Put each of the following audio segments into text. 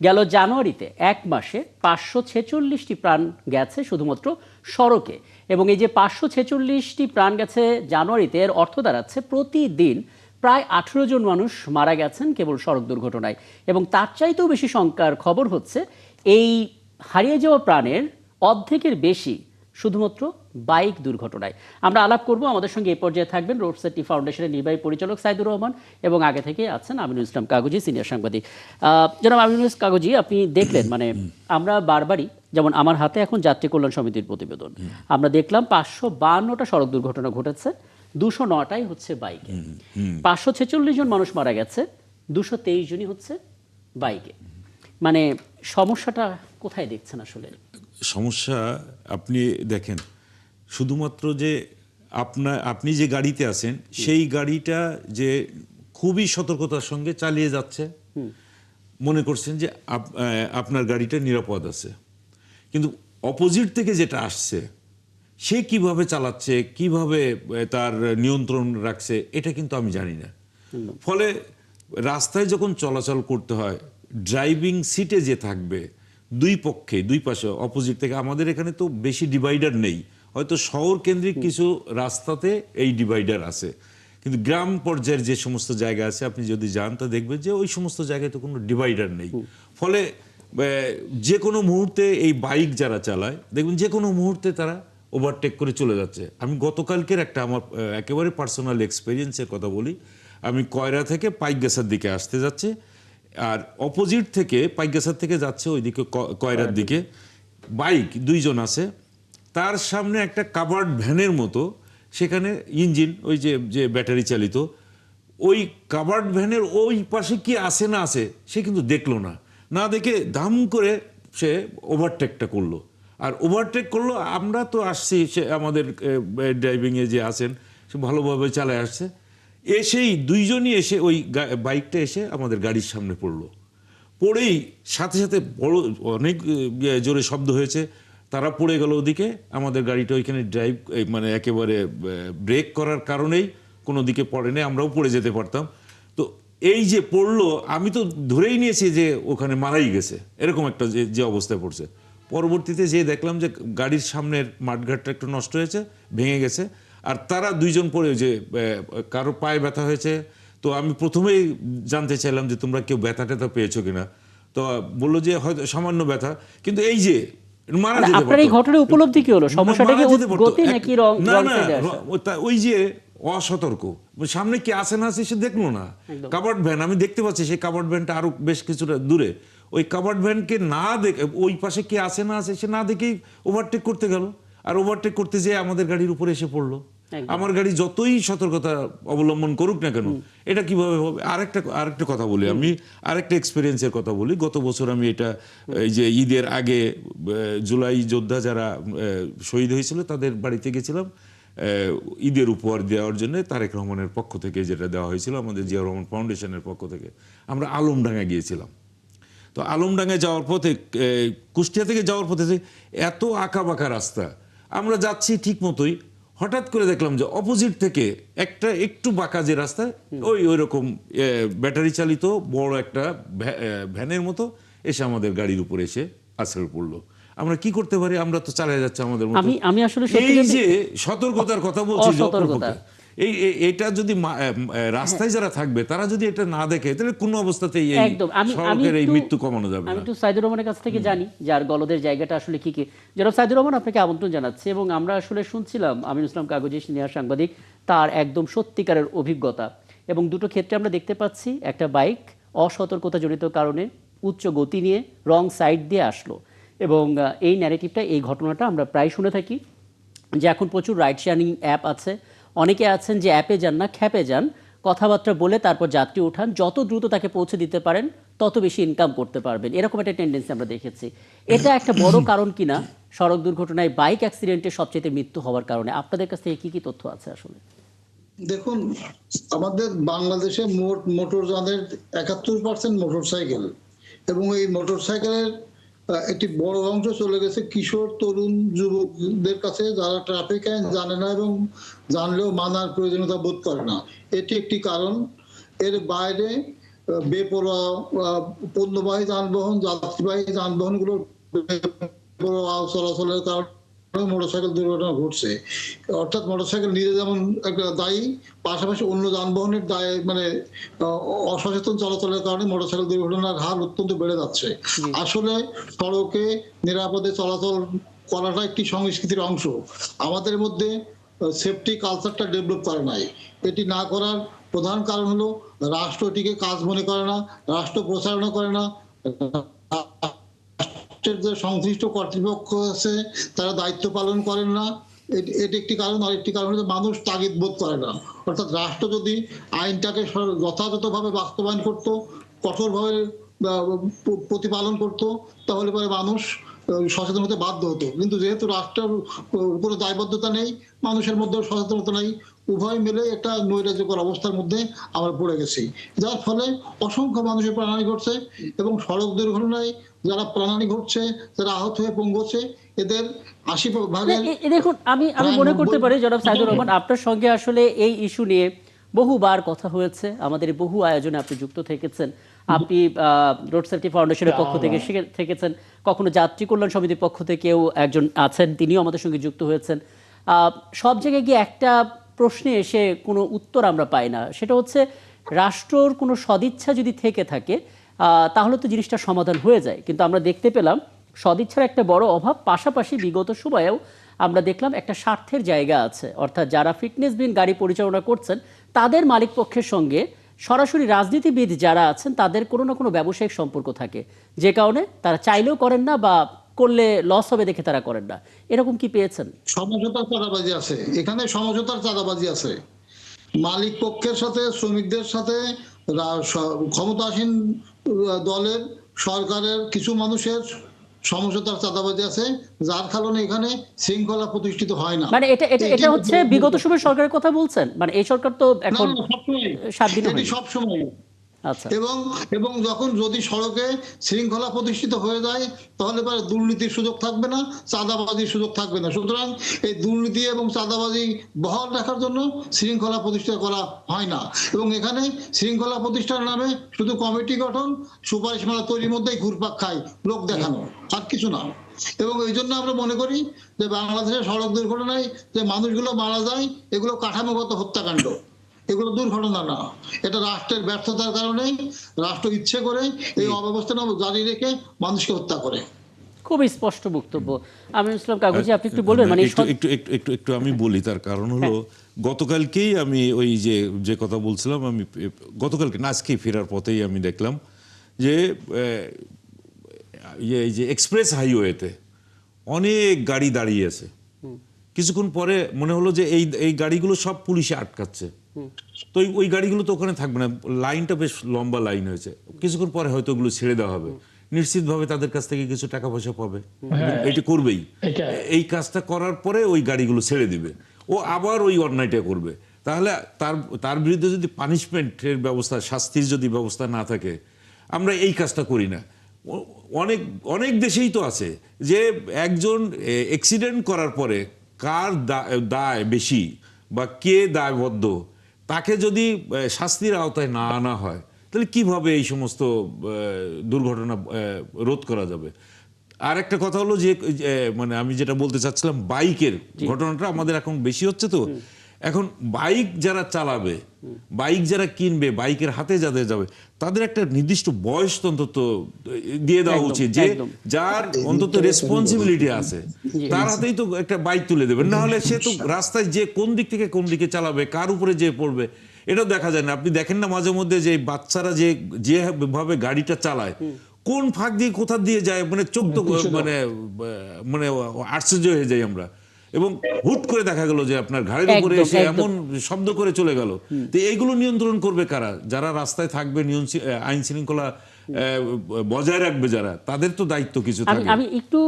গেল জানুয়ারিতে এক মাসে 546টি প্রাণ গেছে শুধুমাত্র সড়কে, এবং এই যে 546টি প্রাণ গেছে জানুয়ারিতে, এর অর্থ দাঁড়াচ্ছে প্রতিদিন প্রায় 18 জন মানুষ মারা গেছেন কেবল সড়ক দুর্ঘটনায়। এবং তার চাইতেও বেশি শঙ্কার খবর হচ্ছে এই হারিয়ে যাওয়া প্রাণের অর্ধেকের বেশি শুধুমাত্র বাইক দুর্ঘটনায়। আমরা আলাপ করব, আমাদের সঙ্গে এই পর্যায়ে থাকবেন রোড সেফটি ফাউন্ডেশনের নির্বাহী পরিচালক সাইদুর রহমান, এবং আগে থেকে আছেন আমিনুল ইসলাম কাগজি, সিনিয়র সাংবাদিক। জনাব আমিনুল ইসলাম কাগজি, আপনি দেখলেন মানে আমরা বারবারই, যেমন আমার হাতে এখন যাত্রী কল্যাণ সমিতির প্রতিবেদন, আমরা দেখলাম 552টা সড়ক দুর্ঘটনা ঘটেছে, 209টাই হচ্ছে বাইকে। 546 জন মানুষ মারা গেছে, 223 জনই হচ্ছে বাইকে। মানে সমস্যাটা কোথায় দেখছেন আসলে? সমস্যা আপনি দেখেন, শুধুমাত্র যে আপনি যে গাড়িতে আছেন সেই গাড়িটা যে খুবই সতর্কতার সঙ্গে চালিয়ে যাচ্ছে, মনে করছেন যে আপনার গাড়িটা নিরাপদ আছে, কিন্তু অপোজিট থেকে যেটা আসছে সে কিভাবে চালাচ্ছে, কিভাবে তার নিয়ন্ত্রণ রাখছে, এটা কিন্তু আমি জানি না। ফলে রাস্তায় যখন চলাচল করতে হয়, ড্রাইভিং সিটে যে থাকবে দুই পক্ষে, দুই পাশে অপোজিট থেকে, আমাদের এখানে তো বেশি ডিভাইডার নেই, হয়তো শহর কেন্দ্রিক কিছু রাস্তাতে এই ডিভাইডার আছে, কিন্তু গ্রাম পর্যায়ের যে সমস্ত জায়গা আছে আপনি যদি যান তা দেখবেন যে ওই সমস্ত জায়গায় তো কোনো ডিভাইডার নেই। ফলে যে কোনো মুহূর্তে এই বাইক যারা চালায় দেখবেন যে কোনো মুহূর্তে তারা ওভারটেক করে চলে যাচ্ছে। আমি গতকালকের একটা আমার একেবারে পার্সোনাল এক্সপিরিয়েন্সের কথা বলি। আমি কয়রা থেকে পাইকগাছার দিকে আসতে যাচ্ছি, আর অপোজিট থেকে পাইকগাছার থেকে যাচ্ছে ওইদিকে কয়রার দিকে, বাইক দুইজন আছে, তার সামনে একটা কাভার্ড ভ্যানের মতো, সেখানে ইঞ্জিন ওই যে ব্যাটারি চালিত, ওই কাভার্ড ভ্যানের ওই পাশে কি আছে না আছে সে কিন্তু দেখলো না, না দেখে দাম করে সে ওভারটেকটা করলো। আর ওভারটেক করলো, আমরা তো আসছি, সে আমাদের ড্রাইভিংয়ে যে আছেন সে ভালোভাবে চালায় আসছে, এসেই দুইজনই এসে ওই বাইকটা এসে আমাদের গাড়ির সামনে পড়লো। পড়েই সাথে সাথে বড় অনেক জোরে শব্দ হয়েছে, তারা পড়ে গেল ওদিকে, আমাদের গাড়িটা ওইখানে ড্রাইভ মানে একেবারে ব্রেক করার কারণেই কোনো দিকে পড়ে নেই, আমরাও পড়ে যেতে পারতাম। তো এই যে পড়লো, আমি তো ধরেই নিয়েছি যে ওখানে মারাই গেছে, এরকম একটা যে অবস্থায় পড়ছে। পরবর্তীতে যে দেখলাম যে গাড়ির সামনের মাঠঘাটটা একটু নষ্ট হয়েছে, ভেঙে গেছে, আর তারা দুইজন পড়ে, যে কারো পায়ে ব্যথা হয়েছে। তো আমি প্রথমেই জানতে চাইলাম যে তোমরা কেউ ব্যথা ট্যাথা পেয়েছো কিনা, তো বললো যে হয়তো সামান্য ব্যথা, কিন্তু এই যে মারা যেতে পারতো। এই ঘটনার উপলব্ধি কি হলো? সমস্যাটা কি গতি নাকি রং? ওই যে অসতর্ক, সামনে কি আছে না আছে সে দেখলো না। কাভার্ড ভ্যান আমি দেখতে পাচ্ছি, সেই কাভার্ড ভ্যানটা আরো বেশ কিছুটা দূরে, ওই কাভার্ড ভ্যানকে না দেখে, ওই পাশে কি আছে না আছে সে না দেখেই ওভারটেক করতে গেল, আর ওভারটেক করতে যেয়ে আমাদের গাড়ির উপরে এসে পড়লো। আমার গাড়ি যতই সতর্কতা অবলম্বন করুক না কেন, এটা কিভাবে হবে? আরেকটা কথা বলি, আমি আরেকটা এক্সপিরিয়েন্সের কথা বলি। গত বছর আমি এটা, এই যে ঈদের আগে জুলাই যোদ্ধা যারা শহীদ হয়েছিল তাদের বাড়িতে গেছিলাম ঈদের উপহার দেওয়ার জন্য, তারেক রহমানের পক্ষ থেকে যেটা দেওয়া হয়েছিল, আমাদের জিয়া রহমান ফাউন্ডেশনের পক্ষ থেকে। আমরা আলমডাঙ্গা গিয়েছিলাম। তো আলমডাঙ্গায় যাওয়ার পথে, কুষ্টিয়া থেকে যাওয়ার পথে এত আঁকা বাঁকা রাস্তা, আমরা যাচ্ছি ঠিক মতোই, হঠাৎ করে দেখলাম যে অপোজিট থেকে একটা একটু বাঁকা যে রাস্তা, ওই রকম ব্যাটারি চালিত বড় একটা ভ্যানের মতো এসে আমাদের গাড়ির উপরে এসে আছড়ে পড়লো। আমরা কি করতে পারি? আমরা তো চালিয়ে যাচ্ছি আমাদের মতো। আমি আসলে এই যে সতর্কতার কথা বলছি, এটা যদি রাস্তায় যারা থাকবে তারা যদি এটা না দেখে, তাহলে কোনো অবস্থাতেই এই সড়কের এই মৃত্যু কমানো যাবে না। আমি একটু সাইদুর রহমানের কাছ থেকে জানি যার গলদের জায়গাটা আসলে কি কি। জনাব সাইদুর রহমান, আপনাকে আমন্ত্রণ জানাচ্ছি। এবং আমরা আসলে শুনছিলাম আমিনুল ইসলাম কাগজি, সিনিয়র সাংবাদিক, তার একদম সত্যিকারের অভিজ্ঞতা। এবং দুটো ক্ষেত্রে আমরা দেখতে পাচ্ছি, একটা বাইক অসতর্কতা জনিত কারণে উচ্চ গতি নিয়ে রং সাইড দিয়ে আসলো, এবং এই ন্যারেটিভটা, এই ঘটনাটা আমরা প্রায় শুনে থাকি যে এখন প্রচুর রাইড শেয়ারিং অ্যাপ আছে, অনেকে আছেন যে অ্যাপে যান না, খ্যাপে যান, কথাবার্তা বলে তারপর যাত্রী উঠান, যত দ্রুত তাকে পৌঁছে দিতে পারেন তত বেশি ইনকাম করতে পারবেন, এরকম একটা টেন্ডেন্সি আমরা দেখেছি। এটা একটা বড় কারণ কিনা সড়ক দুর্ঘটনায়, বাইক অ্যাক্সিডেন্টে সবচেয়ে মৃত্যু হওয়ার কারণে? আপনাদের কাছ থেকে কি তথ্য আছে আসলে? দেখুন, আমাদের বাংলাদেশে মোট মোটরযানের 71% মোটরসাইকেল, এবং এই মোটরসাইকেলের একটি বড় অংশ চলে গেছে কিশোর তরুণ যুবকদের কাছে, যারা ট্রাফিক আইন জানে না এবং জানলেও মানার প্রয়োজনীয়তা বোধ করে না। এটি একটি কারণ। এর বাইরে বেপরোয়া পণ্যবাহী যানবাহন, যাত্রীবাহী যানবাহনগুলোর বেপরোয়া চলাচলের কারণে মোটরসাইকেল দুর্ঘটনা ঘটছে। অর্থাৎ মোটরসাইকেল নিজে যেমন একটা দায়ী, পাশাপাশি অন্য যানবাহনের দায় মানে অসচেতন চলাচলের কারণে মোটরসাইকেল দুর্ঘটনার হার অত্যন্ত বেড়ে যাচ্ছে। আসলে সড়কে নিরাপদে চলাচল করাটা একটি সংস্কৃতির অংশ। আমাদের মধ্যে সেফটি কালচারটা ডেভেলপ করে নাই। এটি না করার প্রধান কারণ হলো রাষ্ট্র এটিকে কাজ মনে করে না, রাষ্ট্র প্রচারণা করে না, যে সংশ্লিষ্ট কর্তৃপক্ষ আছে তারা দায়িত্ব পালন করেন না। এটি একটি কারণ। আরেকটি কারণ হচ্ছে মানুষ তাগিদ বোধ করে না। অর্থাৎ রাষ্ট্র যদি আইনটাকে যথাযথভাবে বাস্তবায়ন করত, কঠোরভাবে প্রতিপালন করত, তাহলে পরে মানুষ সচেতন হতে বাধ্য হতো। কিন্তু যেহেতু রাষ্ট্রের উপরে দায়বদ্ধতা নেই, মানুষের মধ্যেও সচেতনতা নেই, উভয় মিলে একটা নৈরাজ্যকর অবস্থার মধ্যে আমরা পড়ে গেছি, যার ফলে অসংখ্য মানুষের প্রাণহানি ঘটছে। এবং সড়ক দুর্ঘটনায় যারা প্রাণহানি ঘটছে, যারা আহত হয়ে পঙ্গু হচ্ছে, এদের 80% দেখুন, আমি মনে করতে পারি জনাব সাইদুর রহমান, আপনার সঙ্গে আসলে এই ইস্যু নিয়ে বহুবার কথা হয়েছে। আমাদের বহু আয়োজনে আপনি যুক্ত থেকেছেন। আপনি রোড সেফটি ফাউন্ডেশনের পক্ষ থেকে থেকেছেন, কখনো যাত্রী কল্যাণ সমিতির পক্ষ থেকেও একজন আছেন, তিনিও আমাদের সঙ্গে যুক্ত হয়েছেন। সব জায়গায় গিয়ে একটা প্রশ্নে এসে কোনো উত্তর আমরা পাই না। সেটা হচ্ছে, রাষ্ট্রর কোনো সদিচ্ছা যদি থেকে থাকে তাহলে তো জিনিসটা সমাধান হয়ে যায়। কিন্তু আমরা দেখতে পেলাম সদিচ্ছার একটা বড় অভাব। পাশাপাশি বিগত সময়েও আমরা দেখলাম একটা স্বার্থের জায়গা আছে। অর্থাৎ যারা ফিটনেসবিহীন গাড়ি পরিচালনা করছেন তাদের মালিক পক্ষের সঙ্গে সরাসরি রাজনীতিবিদ যারা আছেন তাদের কোনো না কোনো ব্যবসায়িক সম্পর্ক থাকে, যে কারণে তারা চাইলেও করেন না বা করলে লস হবে দেখে তারা করেন না। এরকম কি পেয়েছেন? সমঝোতার চাঁদাবাজি আছে, এখানে সমঝোতার চাঁদাবাজি আছে। মালিক পক্ষের সাথে, শ্রমিকদের সাথে, ক্ষমতাসীন দলের, সরকারের কিছু মানুষের সমঝোতার চাঁদাবাজি আছে, যার কারণে এখানে শৃঙ্খলা প্রতিষ্ঠিত হয় না। মানে এটা হচ্ছে বিগত সময় সরকারের কথা বলছেন? মানে এই সরকার তো এখন 7 দিন হয়নি। সব সময়। আচ্ছা। এবং যখন যদি সড়কে শৃঙ্খলা প্রতিষ্ঠিত হয়ে যায়, তাহলে পরে দুর্নীতির সুযোগ থাকবে না, চাঁদাবাজির সুযোগ থাকবে না। সুতরাং এই দুর্নীতি এবং চাঁদাবাজি বহাল রাখার জন্য শৃঙ্খলা প্রতিষ্ঠা করা হয় না। এবং এখানে শৃঙ্খলা প্রতিষ্ঠার নামে শুধু কমিটি গঠন, সুপারিশমালা তৈরির মধ্যেই ঘুরপাক খায়, লোক দেখানো, আর কিছু না। এবং এই জন্য আমরা মনে করি যে বাংলাদেশের সড়ক দুর্ঘটনায় যে মানুষগুলো মারা যায়, এগুলো কাঠামোগত হত্যাকাণ্ড, এগুলো দুর্ঘটনা না। এটা রাষ্ট্রের ব্যর্থতার কারণে রাষ্ট্র ইচ্ছে করে এই অব্যবস্থা জারি রেখে মানুষকে হত্যা করে। খুবই স্পষ্ট বক্তব্য। আমি ইসলাম কাগজি, আপনি একটু বলবেন? মানে একটু আমি বলি। তার কারণ হলো, গতকালকেই আমি ওই যে কথা বলছিলাম, আমি গতকালকে না আজকেই ফেরার পথেই আমি দেখলাম যে এই যে এক্সপ্রেস হাইওয়েতে অনেক গাড়ি দাঁড়িয়ে আছে। কিছুক্ষণ পরে মনে হলো যে এই গাড়িগুলো সব পুলিশে আটকাচ্ছে। তো ওই গাড়িগুলো তো ওখানে থাকবে না, লাইনটা বেশ লম্বা লাইন হয়েছে। কিছুক্ষণ পরে হয়তো ওগুলো ছেড়ে দেওয়া হবে, নিশ্চিতভাবে তাদের কাছ থেকে কিছু টাকা পয়সা পাবে, এটি করবেই। এই কাজটা করার পরে ওই গাড়িগুলো ছেড়ে দিবে, ও আবার ওই অন্যায়টা করবে। তাহলে তার বিরুদ্ধে যদি পানিশমেন্টের ব্যবস্থা, শাস্তির যদি ব্যবস্থা না থাকে, আমরা এই কাজটা করি না। অনেক অনেক দেশেই তো আছে যে একজন অ্যাক্সিডেন্ট করার পরে কার দায় বেশি বা কে দায়বদ্ধ, তাকে যদি শাস্তির আওতায় না আনা হয়, তাহলে কিভাবে এই সমস্ত দুর্ঘটনা রোধ করা যাবে? আর একটা কথা হলো যে মানে আমি যেটা বলতে চাচ্ছিলাম, বাইকের ঘটনাটা আমাদের এখন বেশি হচ্ছে। তো এখন বাইক যারা চালাবে, বাইক যারা কিনবে, বাইকের হাতে যাদের যাবে, তাদের একটা নির্দিষ্ট বয়স অন্তত দিয়ে দেওয়া উচিত, যে যার অন্তত রেসপন্সিবিলিটি আছে, তার হাতেই তো একটা বাইক তুলে দেবেন। না হলে সে তো রাস্তায় যে কোন দিক থেকে কোন দিকে চালাবে, কার উপরে যে পড়বে, এটাও দেখা যায় না। আপনি দেখেন না মাঝে মধ্যে যে বাচ্চারা যেভাবে গাড়িটা চালায়, কোন ফাঁক দিয়ে কোথা দিয়ে যায়, মানে চোখ তো মানে মানে আশ্চর্য হয়ে যাই আমরা। এবং হুট করে দেখা গেল যে আপনার ঘাড়ের উপরে এসে এমন শব্দ করে চলে গেল। তো এইগুলো নিয়ন্ত্রণ করবে কারা? যারা রাস্তায় থাকবে, আইন শৃঙ্খলা বজায় রাখবে যারা, তাদের তো দায়িত্ব কিছু থাকে। আমি একটু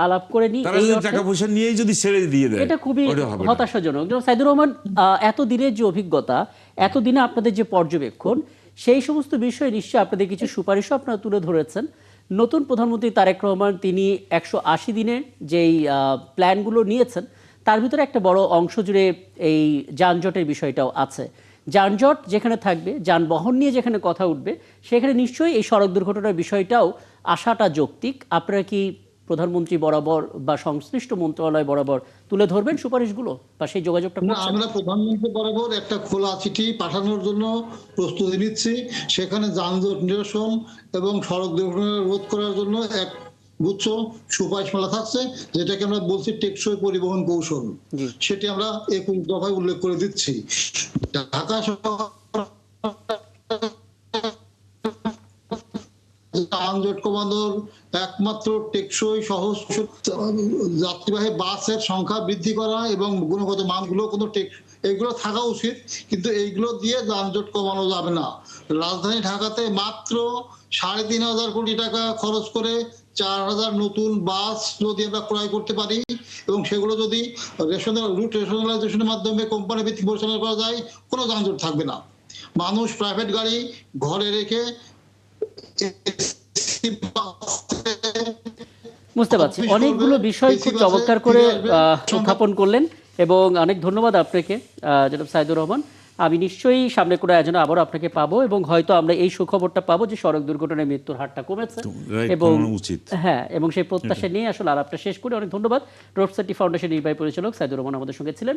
আলাপ করে নিই। তারা যদি টাকা পয়সা নিয়েই যদি ছেড়ে দিয়ে দেয়, এটা খুবই হতাশাজনক। সাইদুর রহমান, এতদিনের যে অভিজ্ঞতা, এতদিনে আপনাদের যে পর্যবেক্ষণ, সেই সমস্ত বিষয়ে নিশ্চয়ই আপনাদের কিছু সুপারিশও আপনারা তুলে ধরেছেন। নতুন প্রধানমন্ত্রী তারেক রহমান, তিনি 180 দিনের যেই প্ল্যানগুলো নিয়েছেন, তার ভিতরে একটা বড় অংশ জুড়ে এই যানজটের বিষয়টাও আছে। যানজট যেখানে থাকবে, যানবাহন নিয়ে যেখানে কথা উঠবে, সেখানে নিশ্চয়ই এই সড়ক দুর্ঘটনার বিষয়টাও আসাটা যৌক্তিক। আপনারা কি প্রধানমন্ত্রী বরাবর বা সংশ্লিষ্ট মন্ত্রণালয় বরাবর তুলে ধরবেন সুপারিশগুলো, বা সেই যোগাযোগটা না, করছেন? আমরা প্রধানমন্ত্রী বরাবর একটা খোলা চিঠি পাঠানোর জন্য প্রস্তুতি নিচ্ছি। সেখানে যানজট নিরসন এবং সড়ক দুর্ঘটনা রোধ করার জন্য এক গুচ্ছ সুপারিশমালা থাকছে, যেটাকে আমরা বলছি টেকসই পরিবহন কৌশল। জি। সেটি আমরা 21 দফায় উল্লেখ করে দিচ্ছি। ঢাকা শহর যানজট কমানোর একমাত্র টেকসই সহজ যাত্রীবাহী বাসের সংখ্যা বৃদ্ধি করা এবং গুণগত মানগুলো কোনো এগুলো থাকা উচিত, কিন্তু এইগুলো দিয়ে যানজট কমানো যাবে না। রাজধানী ঢাকাতে মাত্র 3,500 কোটি টাকা খরচ করে 4,000 নতুন বাস যদি আমরা ক্রয় করতে পারি এবং সেগুলো যদি রুট রেশনালাইজেশনের মাধ্যমে কোম্পানি ভিত্তিক পরিচালনা করা যায়, কোনো যানজট থাকবে না। মানুষ প্রাইভেট গাড়ি ঘরে রেখে বুঝতে পারছি, অনেকগুলো বিষয় খুব চমৎকার করে উত্থাপন করলেন এবং অনেক ধন্যবাদ আপনাকে জনাব সাইদুর রহমান। আমি নিশ্চয়ই সামনে কোনো আয়োজনে আবারও আপনাকে পাবো এবং হয়তো আমরা এই সুখবরটা পাবো যে সড়ক দুর্ঘটনায় মৃত্যুর হারটা কমেছে এবং উচিত। হ্যাঁ, এবং সেই প্রত্যাশা নিয়ে আসলে আলাপটা শেষ করে অনেক ধন্যবাদ। রোড সেফটি ফাউন্ডেশন নির্বাহী পরিচালক সাইদুর রহমান আমাদের সঙ্গে ছিলেন।